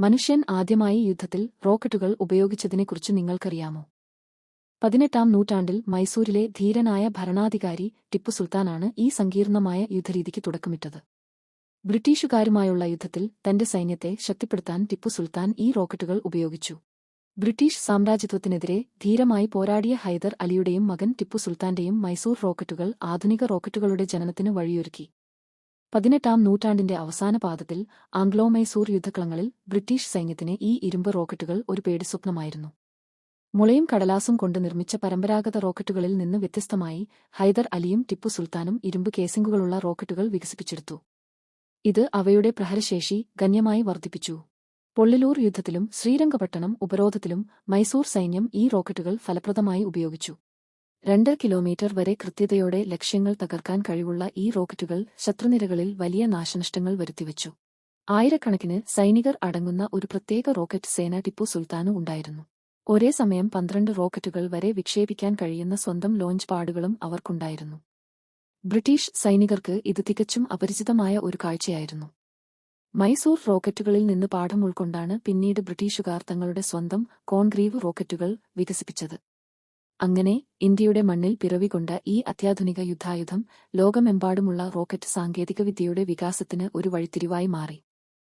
മനുഷ്യൻ ആദ്യമായി യുദ്ധത്തിൽ റോക്കറ്റുകൾ ഉപയോഗിച്ചതിനെക്കുറിച്ച് നിങ്ങൾക്കറിയാമോ? 18ാം നൂറ്റാണ്ടിൽ മൈസൂരിലെ ധീരനായ ഭരണാധികാരി ടിപ്പു സുൽത്താനാണ് ഈ സങ്കീർണമായ യുദ്ധരീതിക്ക് തുടക്കമിട്ടത്. ബ്രിട്ടീഷുകാരുമായുള്ള യുദ്ധത്തിൽ തന്റെ സൈന്യത്തെ ശക്തിപ്പെടുത്താൻ ടിപ്പു സുൽത്താൻ ഈ റോക്കറ്റുകൾ ഉപയോഗിച്ചു. ബ്രിട്ടീഷ് സാമ്രാജ്യത്വത്തിനെതിരെ ധീരമായി പോരാടിയ ഹൈദർ അലിയുടെയും മകൻ ടിപ്പു സുൽത്താന്റെയും മൈസൂർ റോക്കറ്റുകൾ ആധുനിക റോക്കറ്റുകളുടെ ജനനത്തിന് വഴിയൊരുക്കി. 18ാം നൂറ്റാണ്ടിന്റെ അവസാന പാദത്തിൽ ആംഗ്ലോ-മൈസൂർ യുദ്ധക്കളങ്ങളിൽ ബ്രിട്ടീഷ് സൈന്യത്തിന് ഈ ഇരുമ്പ് റോക്കറ്റുകൾ ഒരു പേടിസ്വപ്നമായിരുന്നു. മുളയും കടലാസും കൊണ്ട് നിർമ്മിച്ച പരമ്പരാഗത റോക്കറ്റുകളിൽ നിന്ന് വ്യത്യസ്തമായി ഹൈദർ അലിയും ടിപ്പു സുൽത്താനും ഇരുമ്പ് കേസിംഗുകളുള്ള റോക്കറ്റുകൾ വികസിപ്പിച്ചെടുത്തു. ഇത് അവയുടെ പ്രഹരശേഷി ഗണ്യമായി വർദ്ധിപ്പിച്ചു. പൊള്ളിലൂർ യുദ്ധത്തിലും ശ്രീരംഗപട്ടണം ഉപരോധത്തിലും മൈസൂർ സൈന്യം ഈ റോക്കറ്റുകൾ ഫലപ്രദമായി ഉപയോഗിച്ചു. 2 കിലോമീറ്റർ വരെ കൃത്യതയോടെ ലക്ഷ്യങ്ങൾ തകർക്കാൻ കഴിവുള്ള ഈ റോക്കറ്റുകൾ ശത്രുനിരകളിൽ വലിയ നാശനഷ്ടങ്ങൾ വരുത്തിവച്ചു. ആയിരക്കണക്കിന് സൈനികർ അടങ്ങുന്ന ഒരു പ്രത്യേക റോക്കറ്റ് സേന ടിപ്പു സുൽത്താനു ഉണ്ടായിരുന്നു. ഒരേ സമയം 12 റോക്കറ്റുകൾ വരെ വിക്ഷേപിക്കാൻ കഴിയുന്ന സ്വന്തം ലോഞ്ച് പാഡുകളും അവർക്കുണ്ടായിരുന്നു. ബ്രിട്ടീഷ് സൈനികർക്ക് ഇത് തികച്ചും അപരിചിതമായ ഒരു കാഴ്ചയായിരുന്നു. മൈസൂർ റോക്കറ്റുകളിൽ നിന്ന് പാഠം ഉൾക്കൊണ്ടാണ് പിന്നീട് ബ്രിട്ടീഷുകാർ തങ്ങളുടെ സ്വന്തം കോൺഗ്രീവ് റോക്കറ്റുകൾ വികസിപ്പിച്ചത്. അങ്ങനെ ഇന്ത്യയുടെ മണ്ണിൽ പിറവികൊണ്ട ഈ അത്യാധുനിക യുദ്ധായുധം ലോകമെമ്പാടുമുള്ള റോക്കറ്റ് സാങ്കേതികവിദ്യയുടെ വികാസത്തിന് ഒരു വഴിത്തിരിവായി മാറി.